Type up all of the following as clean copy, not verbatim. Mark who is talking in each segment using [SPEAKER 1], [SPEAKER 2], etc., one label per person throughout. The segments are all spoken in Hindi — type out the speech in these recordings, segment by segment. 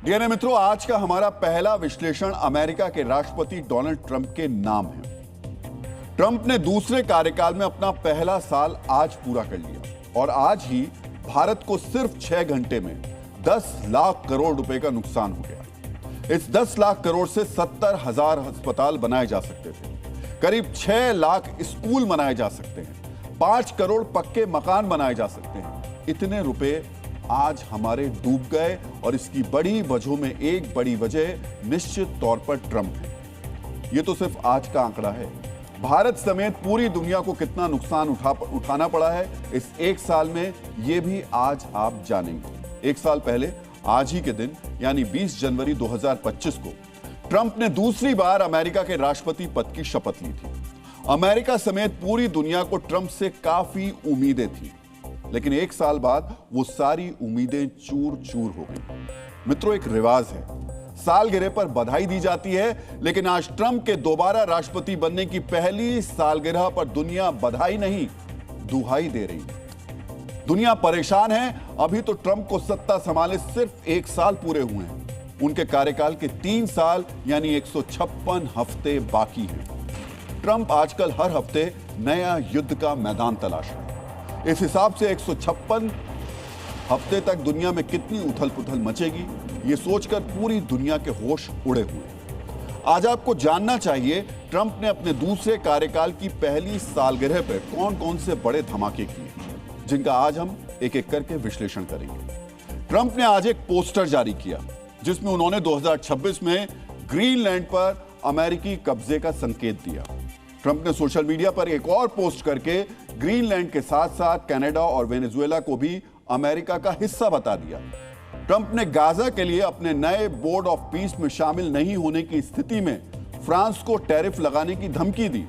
[SPEAKER 1] डीएनए मित्रों, आज का हमारा पहला विश्लेषण अमेरिका के राष्ट्रपति डोनाल्ड ट्रंप के नाम है। ट्रंप ने दूसरे कार्यकाल में अपना पहला साल आज पूरा कर लिया और आज ही भारत को सिर्फ 6 घंटे में 10 लाख करोड़ रुपए का नुकसान हो गया। इस 10 लाख करोड़ से 70,000 अस्पताल बनाए जा सकते थे, करीब 6 लाख स्कूल बनाए जा सकते हैं, 5 करोड़ पक्के मकान बनाए जा सकते हैं। इतने रुपए आज हमारे डूब गए और इसकी बड़ी वजहों में एक बड़ी वजह निश्चित तौर पर ट्रंप है। यह तो सिर्फ आज का आंकड़ा है। भारत समेत पूरी दुनिया को कितना नुकसान उठाना पड़ा है इस एक साल में, यह भी आज आप जानेंगे। एक साल पहले आज ही के दिन यानी 20 जनवरी 2025 को ट्रंप ने दूसरी बार अमेरिका के राष्ट्रपति पद की शपथ ली थी। अमेरिका समेत पूरी दुनिया को ट्रंप से काफी उम्मीदें थी, लेकिन एक साल बाद वो सारी उम्मीदें चूर चूर हो गई। मित्रों, एक रिवाज है, सालगिरह पर बधाई दी जाती है, लेकिन आज ट्रंप के दोबारा राष्ट्रपति बनने की पहली सालगिरह पर दुनिया बधाई नहीं, दुहाई दे रही है। दुनिया परेशान है। अभी तो ट्रंप को सत्ता संभाले सिर्फ 1 साल पूरे हुए हैं। उनके कार्यकाल के 3 साल यानी 156 हफ्ते बाकी हैं। ट्रंप आजकल हर हफ्ते नया युद्ध का मैदान तलाश रहे हैं। इस हिसाब से 156 हफ्ते तक दुनिया में कितनी उथल पुथल मचेगी, ये सोचकर पूरी दुनिया के होश उड़े हुए। आज आपको जानना चाहिए ट्रंप ने अपने दूसरे कार्यकाल की पहली सालगिरह पर कौन कौन से बड़े धमाके किए, जिनका आज हम एक एक करके विश्लेषण करेंगे। ट्रंप ने आज एक पोस्टर जारी किया जिसमें उन्होंने 2026 में ग्रीनलैंड पर अमेरिकी कब्जे का संकेत दिया। ट्रंप ने सोशल मीडिया पर एक और पोस्ट करके ग्रीनलैंड के साथ साथ कनाडा और वेनेजुएला को भी अमेरिका का हिस्सा बता दिया। ट्रंप ने गाजा के लिए अपने नए बोर्ड ऑफ पीस में शामिल नहीं होने की स्थिति में फ्रांस को टैरिफ लगाने की धमकी दी।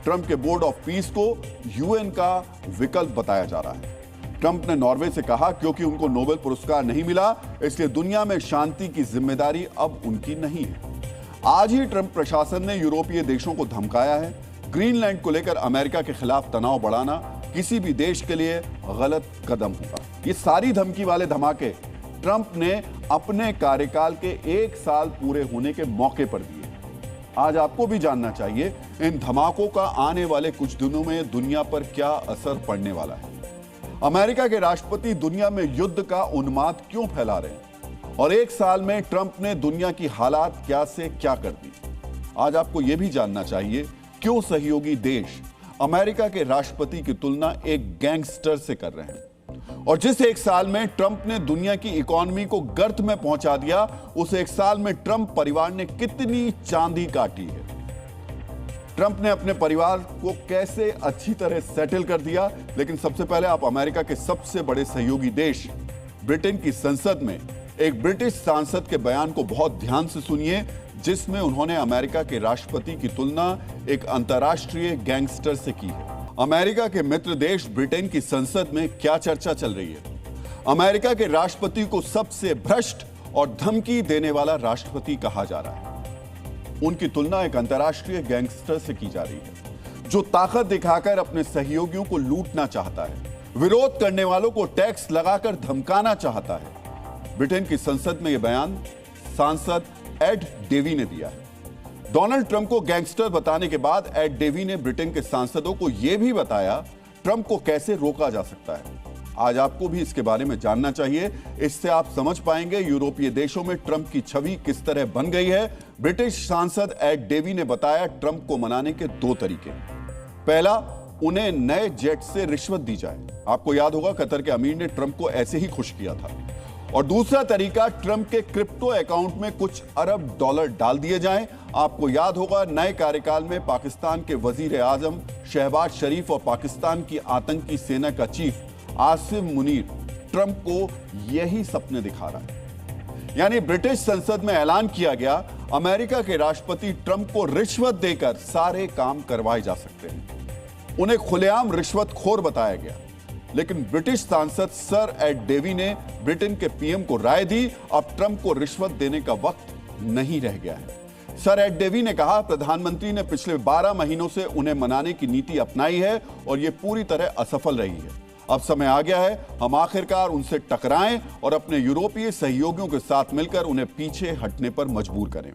[SPEAKER 1] ट्रंप के बोर्ड ऑफ पीस को यूएन का विकल्प बताया जा रहा है। ट्रंप ने नॉर्वे से कहा क्योंकि उनको नोबेल पुरस्कार नहीं मिला, इसलिए दुनिया में शांति की जिम्मेदारी अब उनकी नहीं है। आज ही ट्रंप प्रशासन ने यूरोपीय देशों को धमकाया है। ग्रीनलैंड को लेकर अमेरिका के खिलाफ तनाव बढ़ाना किसी भी देश के लिए गलत कदम होगा। ये सारी धमकी वाले धमाके ट्रंप ने अपने कार्यकाल के 1 साल पूरे होने के मौके पर दिए। आज आपको भी जानना चाहिए इन धमाकों का आने वाले कुछ दिनों में दुनिया पर क्या असर पड़ने वाला है। अमेरिका के राष्ट्रपति दुनिया में युद्ध का उन्माद क्यों फैला रहे हैं और 1 साल में ट्रंप ने दुनिया की हालात क्या से क्या कर दी। आज आपको यह भी जानना चाहिए क्यों सहयोगी देश अमेरिका के राष्ट्रपति की तुलना एक गैंगस्टर से कर रहे हैं और जिस 1 साल में ट्रंप ने दुनिया की इकोनॉमी को गर्त में पहुंचा दिया, उस 1 साल में ट्रंप परिवार ने कितनी चांदी काटी है। ट्रंप ने अपने परिवार को कैसे अच्छी तरह सेटल कर दिया। लेकिन सबसे पहले आप अमेरिका के सबसे बड़े सहयोगी देश ब्रिटेन की संसद में एक ब्रिटिश सांसद के बयान को बहुत ध्यान से सुनिए, जिसमें उन्होंने अमेरिका के राष्ट्रपति की तुलना एक अंतर्राष्ट्रीय गैंगस्टर से की है। अमेरिका के मित्र देश ब्रिटेन की संसद में क्या चर्चा चल रही है। अमेरिका के राष्ट्रपति को सबसे भ्रष्ट और धमकी देने वाला राष्ट्रपति कहा जा रहा है। उनकी तुलना एक अंतर्राष्ट्रीय गैंगस्टर से की जा रही है जो ताकत दिखाकर अपने सहयोगियों को लूटना चाहता है, विरोध करने वालों को टैक्स लगाकर धमकाना चाहता है। ब्रिटेन की संसद में यह बयान सांसद एड डेवी ने दिया है। डोनाल्ड ट्रंप को गैंगस्टर बताने के बाद एड डेवी ने ब्रिटेन के सांसदों को यह भी बताया ट्रंप को कैसे रोका जा सकता है। आज आपको भी इसके बारे में जानना चाहिए। इससे आप समझ पाएंगे यूरोपीय देशों में ट्रंप की छवि किस तरह बन गई है। ब्रिटिश सांसद एड डेवी ने बताया ट्रंप को मनाने के 2 तरीके। पहला, उन्हें नए जेट से रिश्वत दी जाए। आपको याद होगा कतर के अमीर ने ट्रंप को ऐसे ही खुश किया था। और दूसरा तरीका, ट्रंप के क्रिप्टो अकाउंट में कुछ अरब डॉलर डाल दिए जाएं। आपको याद होगा नए कार्यकाल में पाकिस्तान के वजीर आजम शहबाज शरीफ और पाकिस्तान की आतंकी सेना का चीफ आसिम मुनीर ट्रंप को यही सपने दिखा रहा है। यानी ब्रिटिश संसद में ऐलान किया गया अमेरिका के राष्ट्रपति ट्रंप को रिश्वत देकर सारे काम करवाए जा सकते हैं। उन्हें खुलेआम रिश्वतखोर बताया गया। लेकिन ब्रिटिश सांसद सर एड डेवी ने ब्रिटेन के पीएम को राय दी, अब ट्रंप को रिश्वत देने का वक्त नहीं रह गया है। सर एड डेवी ने कहा प्रधानमंत्री ने पिछले 12 महीनों से उन्हें मनाने की नीति अपनाई है और यह पूरी तरह असफल रही है। अब समय आ गया है हम आखिरकार उनसे टकराएं और अपने यूरोपीय सहयोगियों के साथ मिलकर उन्हें पीछे हटने पर मजबूर करें।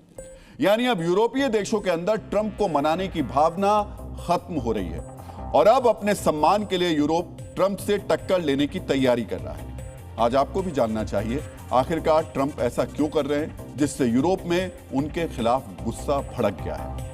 [SPEAKER 1] यानी अब यूरोपीय देशों के अंदर ट्रंप को मनाने की भावना खत्म हो रही है और अब अपने सम्मान के लिए यूरोप ट्रंप से टक्कर लेने की तैयारी कर रहा है। आज आपको भी जानना चाहिए आखिरकार ट्रंप ऐसा क्यों कर रहे हैं जिससे यूरोप में उनके खिलाफ गुस्सा भड़क गया है।